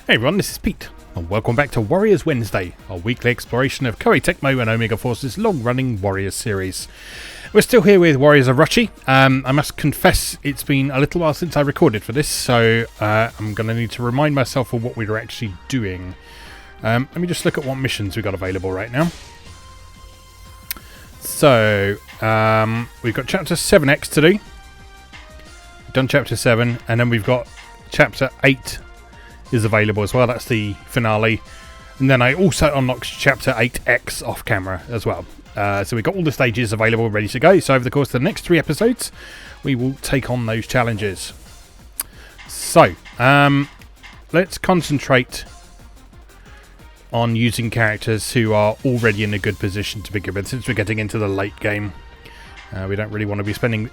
Hey everyone, this is Pete, and welcome back to Warriors Wednesday, our weekly exploration of Koei Tecmo and Omega Force's long-running Warriors series. We're still here with Warriors Orochi. I must confess it's been a little while since I recorded for this, so I'm going to need to remind myself of what we were actually doing. Let me just look at what missions we've got available right now. So, we've got Chapter 7X to do. We've done Chapter 7, and then we've got Chapter 8 is available as well. That's the finale. And then I also unlocked Chapter 8X off camera as well. So we've got all the stages available, ready to go. So over the course of the next 3 episodes, we will take on those challenges. So, let's concentrate on using characters who are already in a good position to begin with, since we're getting into the late game. We don't really want to be spending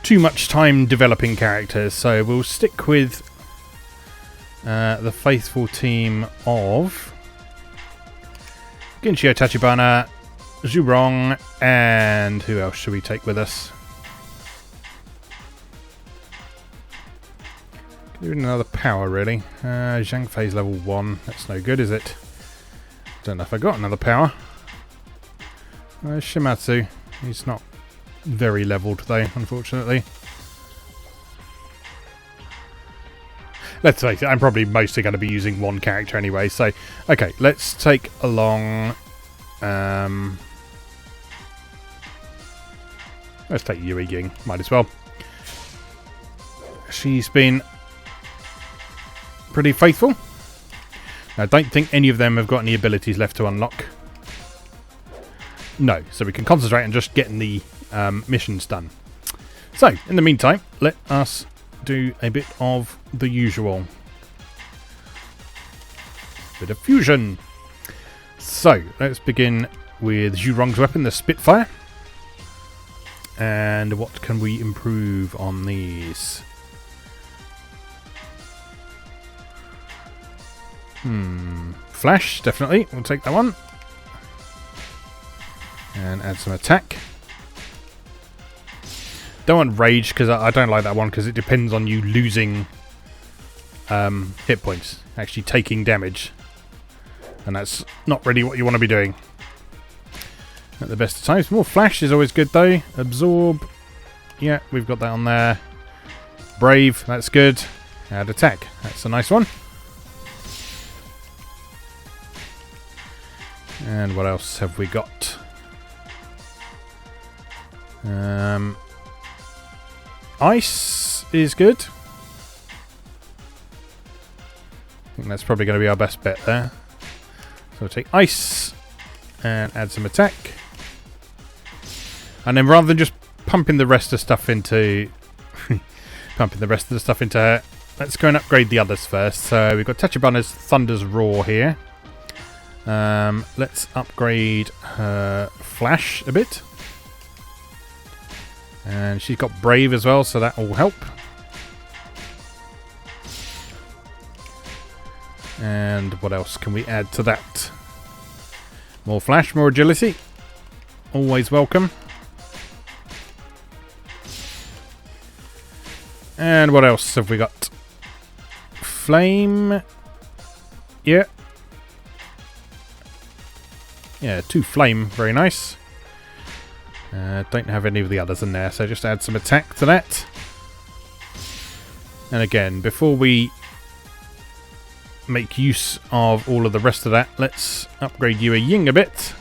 too much time developing characters, so we'll stick with the faithful team of Ginshio Tachibana, Zhurong, and who else should we take with us? Give it another power, really. Zhang Fei's level 1. That's no good, is it? Don't know if I got another power. Shimatsu. He's not very leveled, though, unfortunately. Let's face it, I'm probably mostly going to be using one character anyway. So, okay, let's take along... let's take Yui Ying. Might as well. She's been pretty faithful. I don't think any of them have got any abilities left to unlock. No, so we can concentrate on just getting the missions done. So, in the meantime, let us do a bit of the usual. Bit of fusion. So, let's begin with Zhurong's weapon, the Spitfire. And what can we improve on these? Flash, definitely. We'll take that one. And add some attack. Don't want Rage, because I don't like that one, because it depends on you losing hit points. Actually taking damage. And that's not really what you want to be doing at the best of times. More Flash is always good, though. Absorb. Yeah, we've got that on there. Brave, that's good. Add attack. That's a nice one. And what else have we got? Ice is good. I think that's probably going to be our best bet there. So we'll take Ice and add some attack. And then rather than just pumping the rest of the stuff into her, let's go and upgrade the others first. So we've got Tachibana's Thunder's Roar here. Let's upgrade her Flash a bit. And she's got Brave as well, so that will help. And what else can we add to that? More Flash, more Agility. Always welcome. And what else have we got? Flame. Yeah. Yeah, 2 Flame. Very nice. Don't have any of the others in there, so just add some attack to that. And again, before we make use of all of the rest of that, let's upgrade Yui Ying a bit.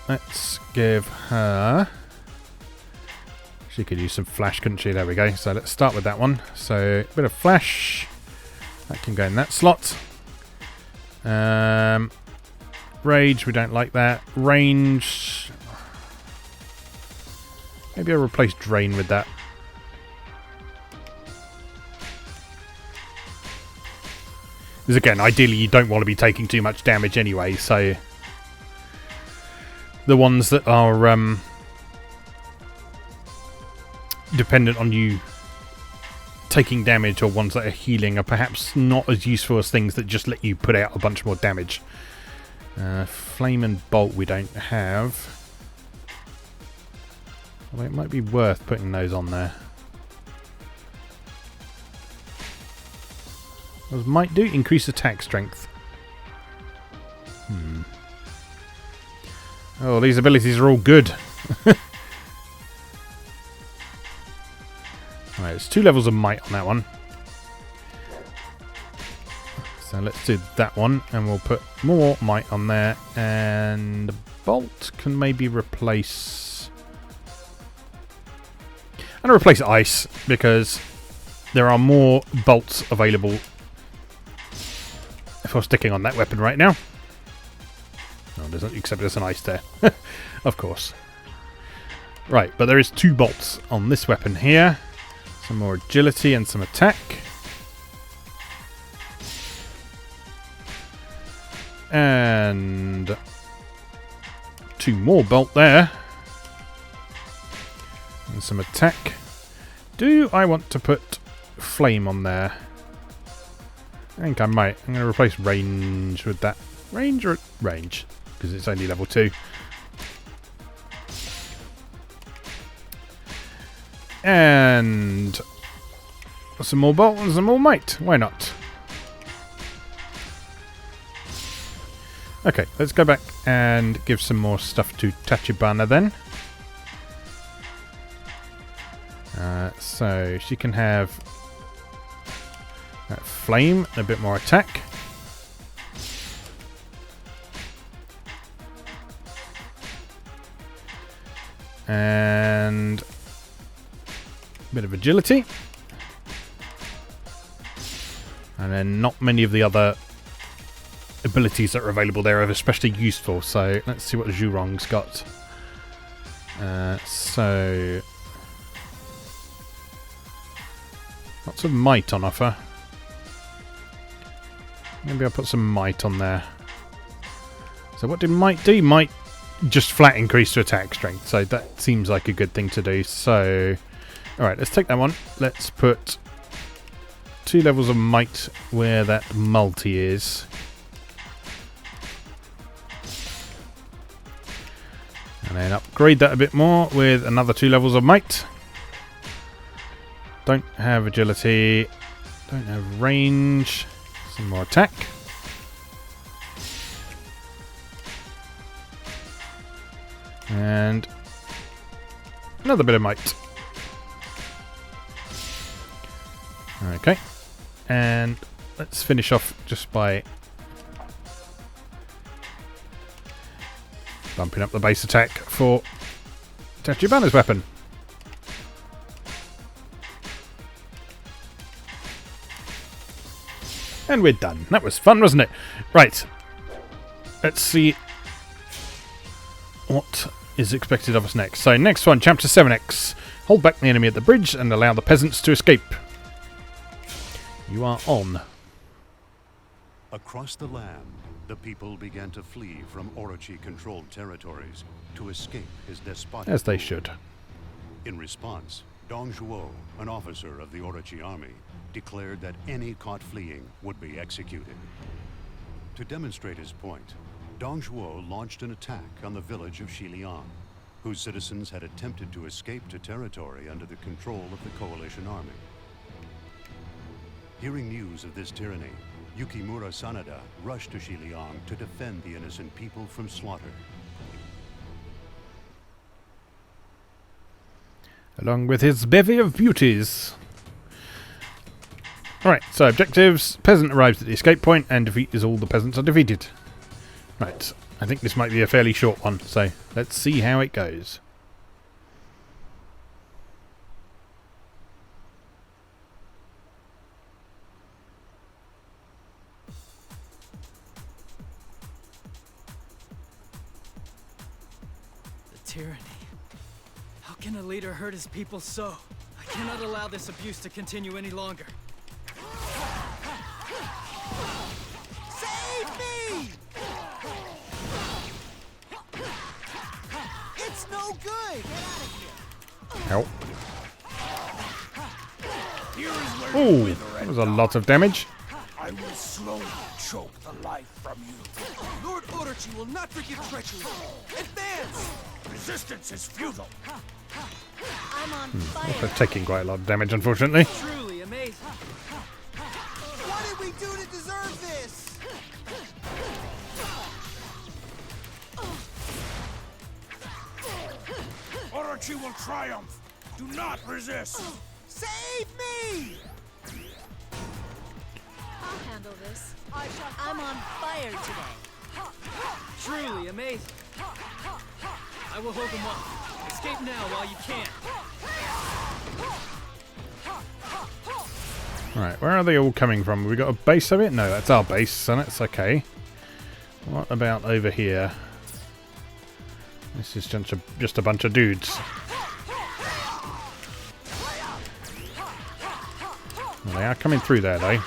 Let's give her... She could use some Flash, couldn't she? There we go. So let's start with that one. So, a bit of Flash. That can go in that slot. Rage, we don't like that. Range. Maybe I'll replace Drain with that. Because again, ideally you don't want to be taking too much damage anyway, so the ones that are dependent on you taking damage, or ones that are healing, are perhaps not as useful as things that just let you put out a bunch more damage. Flame and Bolt we don't have. Although it might be worth putting those on there. What does might do? Increase attack strength. Oh, these abilities are all good. Alright, it's 2 levels of might on that one. So let's do that one, and we'll put more might on there. And bolt can maybe replace... I'm going to replace ice, because there are more bolts available if I was sticking on that weapon right now. No, there's not, except there's an ice there. Of course. Right, but there is 2 bolts on this weapon here. Some more agility and some attack. And 2 more bolt there. And some attack. Do I want to put flame on there? I think I might. I'm going to replace range with that. Range or range? Because it's only level 2. And some more bolt and some more might. Why not? Okay, let's go back and give some more stuff to Tachibana then. So she can have that flame and a bit more attack. And a bit of agility. And then not many of the other abilities that are available there are especially useful. So let's see what Zhurong's got. So lots of might on offer. Maybe I'll put some might on there. So what did might do? Might just flat increase to attack strength. So that seems like a good thing to do. So alright, let's take that one. Let's put 2 levels of might where that multi is. And then upgrade that a bit more with another 2 levels of might. Don't have agility. Don't have range. Some more attack. And another bit of might. Okay. And let's finish off just by bumping up the base attack for Tachibana's weapon. And we're done. That was fun, wasn't it? Right. Let's see what is expected of us next. So next one, Chapter 7X. Hold back the enemy at the bridge and allow the peasants to escape. You are on. Across the land, the people began to flee from Orochi-controlled territories to escape his despotic As they rule. should. In response, Dong Zhuo, an officer of the Orochi army, declared that any caught fleeing would be executed. To demonstrate his point, Dong Zhuo launched an attack on the village of Xiliang, whose citizens had attempted to escape to territory under the control of the coalition army. Hearing news of this tyranny, Yukimura Sanada rushed to Xiliang to defend the innocent people from slaughter. Along with his bevy of beauties. Alright, so objectives. Peasant arrives at the escape point and defeats all the peasants are defeated. Right, I think this might be a fairly short one, so let's see how it goes. Tyranny. How can a leader hurt his people so? I cannot allow this abuse to continue any longer. Save me! It's no good! Get out of here! Help. Ooh, that was a lot of damage. I will slowly choke the life from you. Lord Orochi will not forgive treachery. Advance! Resistance is futile. I'm on fire. They're taking quite a lot of damage, unfortunately. Truly amazing. What did we do deserve this! Orochi will triumph! Do not resist! Save me! I'll handle this. I'm on fire today. Truly amazing. I will hold them off. Escape now while you can. Right, where are they all coming from? Have we got a base of it? No, that's our base, so that's okay. What about over here? This is just a bunch of dudes. Well, they are coming through there, though.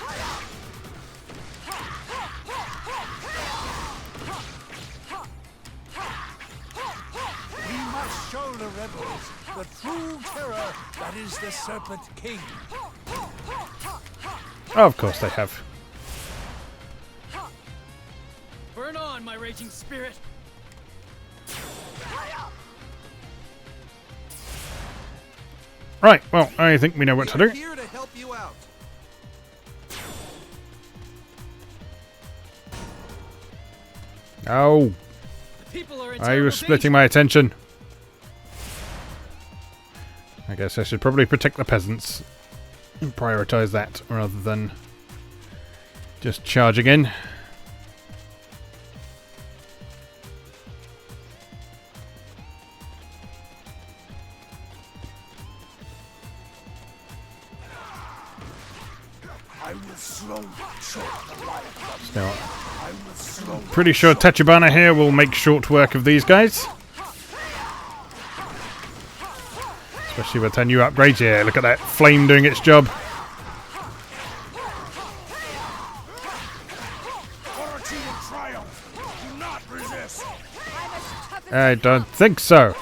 We must show the rebels the true terror that is the Serpent King. Oh, of course they have. Burn on, my raging spirit. Right, well, I think we know what to do. Here to help you out. Oh, People are in I terrible was splitting danger. my attention. I guess I should probably protect the peasants and prioritize that rather than just charging in. I will slowly choke the life from Now, I will slowly pretty sure Tachibana here will make short work of these guys. Especially with her new upgrades. Yeah, look at that flame doing its job. Orochi will triumph. Do not resist. I don't think so.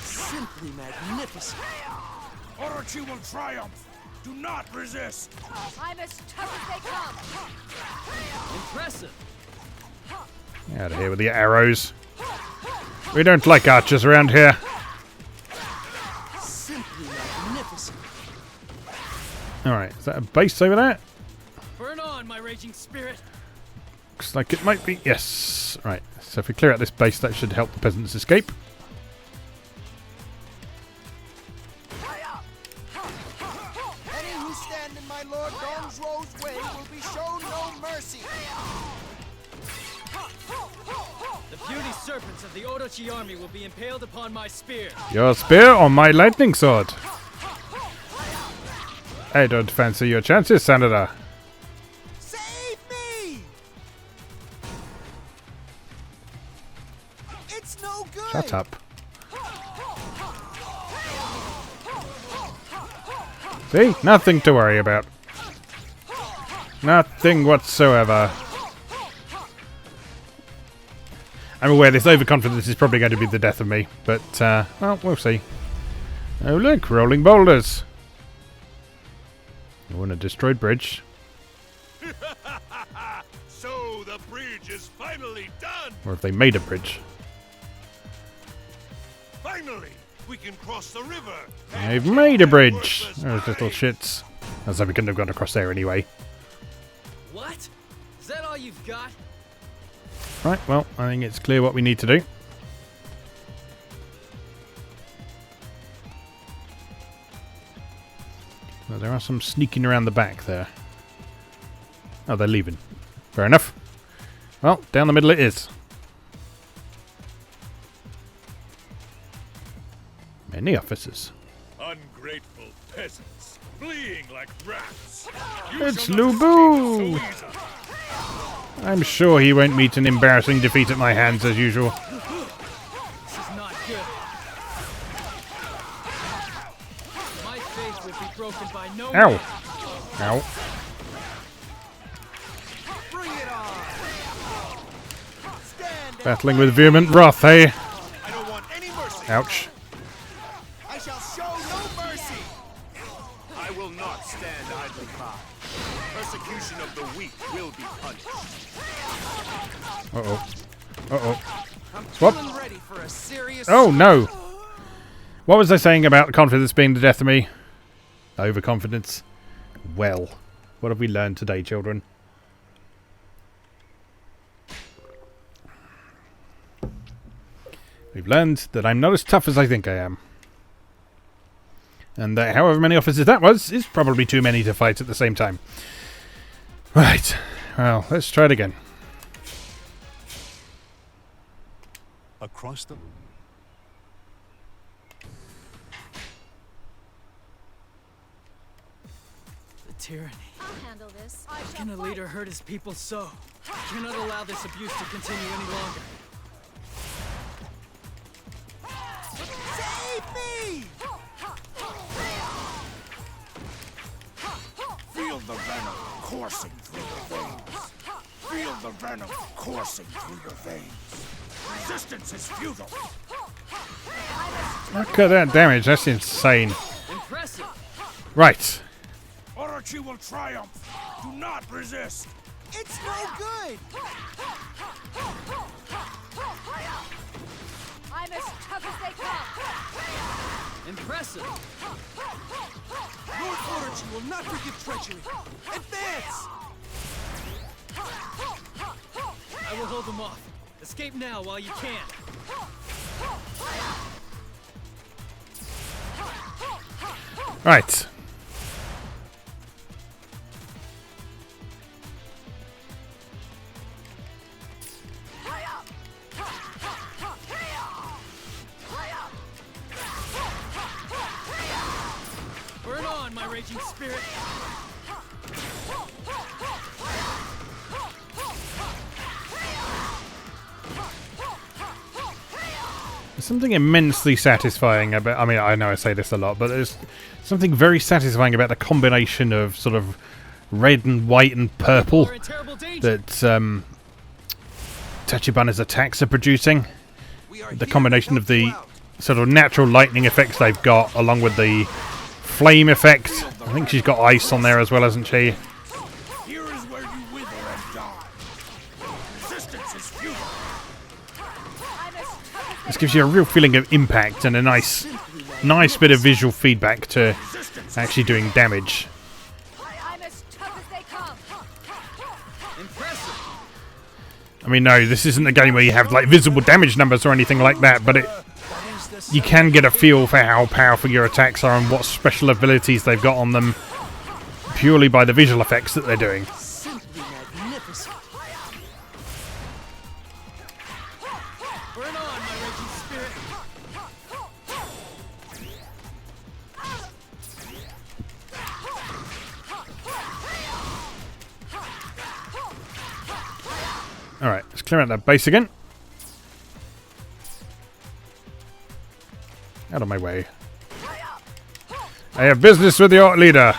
Simply magnificent. Orochi will triumph. Do not resist. I'm as tough as they come. Impressive. Out of here with the arrows. We don't like archers around here. Simply magnificent. Alright, is that a base over there? Burn on, my raging spirit. Looks like it might be. Yes. Right, so if we clear out this base, that should help the peasants escape. Any who stand in my lord Dongzhuo's way will be shown no mercy. The puny serpents of the Orochi army will be impaled upon my spear. Your spear or my lightning sword? I don't fancy your chances, Senator. Save me! It's no good. Shut up. See? Nothing to worry about. Nothing whatsoever. I'm aware this overconfidence is probably going to be the death of me, but, well, we'll see. Oh, look, rolling boulders. You want a destroyed bridge? So the bridge is finally done! Or have they made a bridge? Finally, we can cross the river! They've made a bridge! Those little shits. As though we couldn't have gone across there anyway. What? Is that all you've got? Right, well, I think it's clear what we need to do. Well, there are some sneaking around the back there. Oh, they're leaving. Fair enough. Well, down the middle it is. Many officers. Ungrateful peasants, fleeing like rats. It's Lubu! I'm sure he won't meet an embarrassing defeat at my hands as usual. This is not good. My faith will be broken by no Ow! man. Ow. Bring it on. Stand and Battling with vehement wrath, hey? I don't want any mercy! Ouch. I shall show no mercy. I will not stand idly by. Persecution of the weak will be punished. Uh-oh. Uh-oh. I'm Swap. feeling ready for a serious. Oh, no! What was I saying about confidence being the death of me? Overconfidence. Well, what have we learned today, children? We've learned that I'm not as tough as I think I am. And that however many officers that was, is probably too many to fight at the same time. Right. Well, let's try it again. Across the... The tyranny. I'll handle this. I How shall can a fight. leader hurt his people so? I cannot allow this abuse to continue any longer. Save me! Feel the venom coursing through your veins. Feel the venom coursing through your veins. Resistance is futile. Look at that damage. That's insane. Impressive. Right. Orochi will triumph. Do not resist. It's no good. I'm as tough as they come. Impressive. Lord Orochi will not forgive treachery. Advance! I will hold them off. Escape now while you can. Right. Burn on, my raging spirit. There's something immensely satisfying about... I mean, I know I say this a lot, but there's something very satisfying about the combination of sort of red and white and purple We're in terrible danger. that Tachibana's attacks are producing. The combination of the sort of natural lightning effects they've got, along with the flame effect. I think she's got ice on there as well, hasn't she? Here is where you wither and die. Resistance is futile. This gives you a real feeling of impact and a nice bit of visual feedback to actually doing damage. I'm as tough as they come. Impressive. I mean, no, this isn't a game where you have like visible damage numbers or anything like that, but you can get a feel for how powerful your attacks are and what special abilities they've got on them purely by the visual effects that they're doing. Simply magnificent. Burn on, my raging spirit. Alright, let's clear out that base again. Out of my way. I have business with your leader.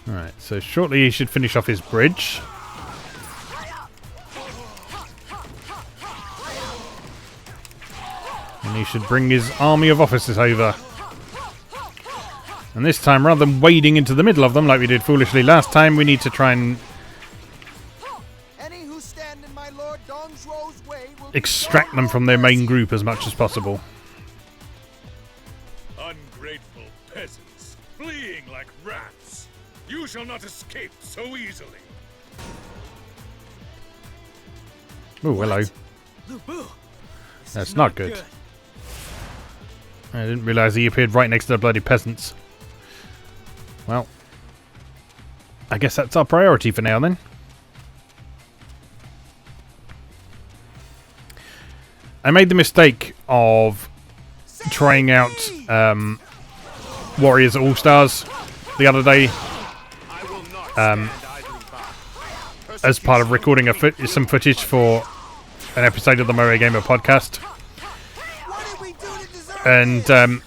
Alright, so shortly he should finish off his bridge. And he should bring his army of officers over. And this time, rather than wading into the middle of them like we did foolishly last time, we need to try and Any who stand in my Lord Dongzhuo's way will extract them from their main group as much as possible. Ungrateful peasants, fleeing like rats. You shall not escape so easily. Oh, hello. Lu Bu. This That's is not good. I didn't realise he appeared right next to the bloody peasants. Well, I guess that's our priority for now then. I made the mistake of trying out Warriors All-Stars the other day I will not stand idly by. as part of recording some footage for an episode of the Moe Gamer podcast. What did we do to deserve And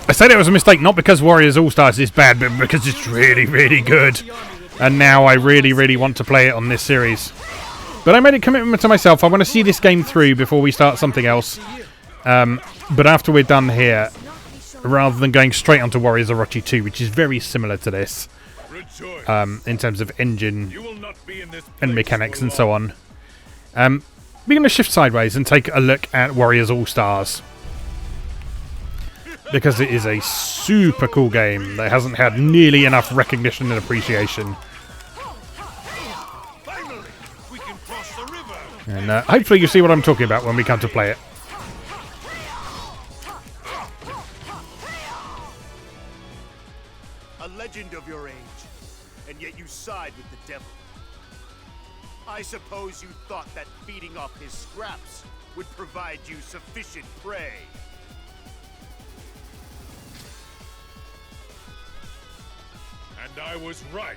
I said it was a mistake, not because Warriors All-Stars is bad, but because it's really, really good. And now I really, really want to play it on this series. But I made a commitment to myself. I want to see this game through before we start something else. But after we're done here, rather than going straight onto Warriors Orochi 2, which is very similar to this, Rejoice. in terms of engine You will not be in this and place mechanics for and so long. on. we're going to shift sideways and take a look at Warriors All-Stars. Because it is a super cool game that hasn't had nearly enough recognition and appreciation. Finally, we can cross the river. And hopefully you see what I'm talking about when we come to play it. A legend of your age, and yet you side with the devil. I suppose you thought that feeding off his scraps would provide you sufficient prey. And I was right.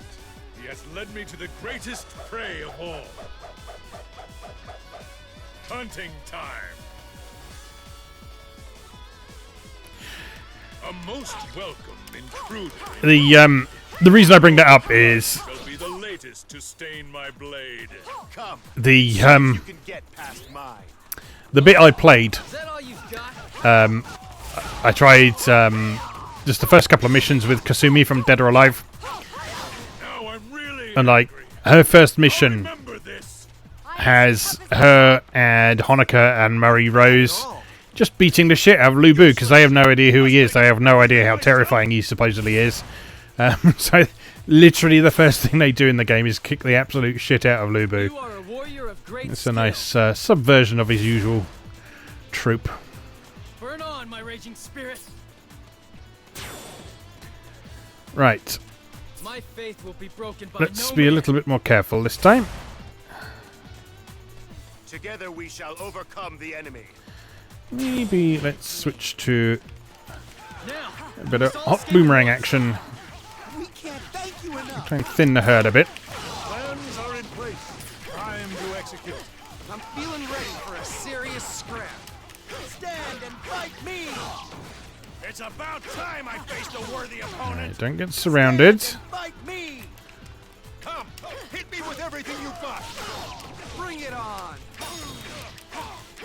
He has led me to the greatest prey of all. Hunting time. A most welcome intruder. The reason I bring that up is Shall be the latest to stain my blade. Come, the you can get past mine. the bit I played. Is that all you've got? I tried just the first couple of missions with Kasumi from Dead or Alive, Now I'm really and like angry. her first mission Remember this. has her and Honoka and Murray Rose just beating the shit out of Lu Bu because they have no idea who he is. They have no idea how terrifying he supposedly is. So literally the first thing they do in the game is kick the absolute shit out of Lu Bu. You are a warrior of great It's a skill. nice subversion of his usual troop. Burn on, my raging spirit. Right, My faith will be broken by let's no be a man. little bit more careful this time. Together we shall overcome the enemy. Maybe let's switch to Now, a bit of hot boomerang action. We can't thank you enough. Try and thin the herd a bit. Plans are in place. Time to execute. I'm feeling ready for a serious scrap. Stand and fight me. It's about time I faced a worthy opponent. Right, don't get surrounded. Stand and fight me. Come, hit me with everything you've got. Bring it on.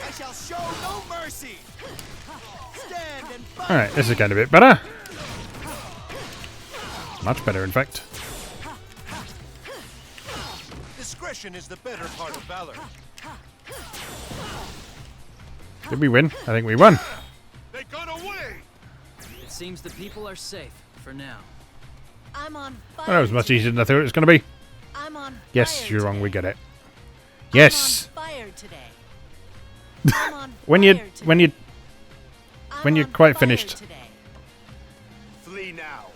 I shall show no mercy. Stand and fight. Alright, this is getting a bit better. Much better, in fact. Discretion is the better part of valor. Did we win? I think we won. They got away. it seems the people are safe for now. I'm on fire. Well, that was much easier than I thought it was going to be. I'm on Yes, fire you're wrong. today. We get it. I'm Yes. on fire today. I'm on When fire you today. when I'm you're on quite fire finished. today. Flee now.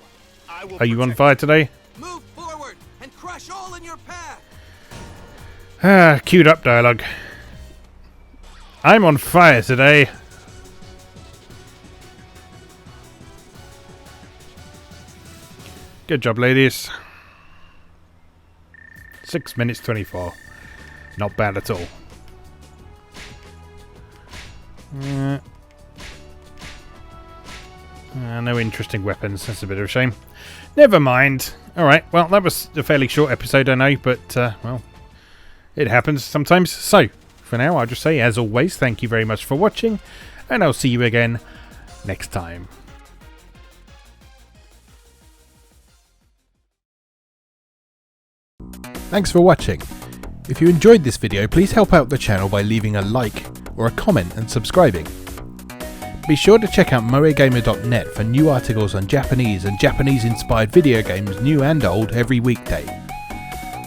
I will Are you on protect fire today? Move forward and crush all in your path. Ah, queued up dialogue. I'm on fire today. Good job, ladies. 6 minutes 24. Not bad at all. No interesting weapons. That's a bit of a shame. Never mind. Alright, well, that was a fairly short episode, I know, but, well, it happens sometimes. So, for now, I'll just say, as always, thank you very much for watching, and I'll see you again next time. Thanks for watching. If you enjoyed this video, please help out the channel by leaving a like or a comment and subscribing. Be sure to check out moegamer.net for new articles on Japanese and Japanese-inspired video games, new and old, every weekday.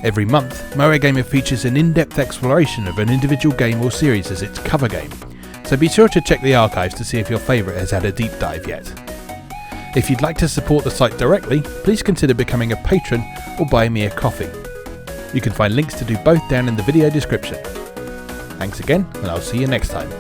Every month, Moe Gamer features an in-depth exploration of an individual game or series as its cover game, so be sure to check the archives to see if your favourite has had a deep dive yet. If you'd like to support the site directly, please consider becoming a patron or buying me a coffee. You can find links to do both down in the video description. Thanks again, and I'll see you next time.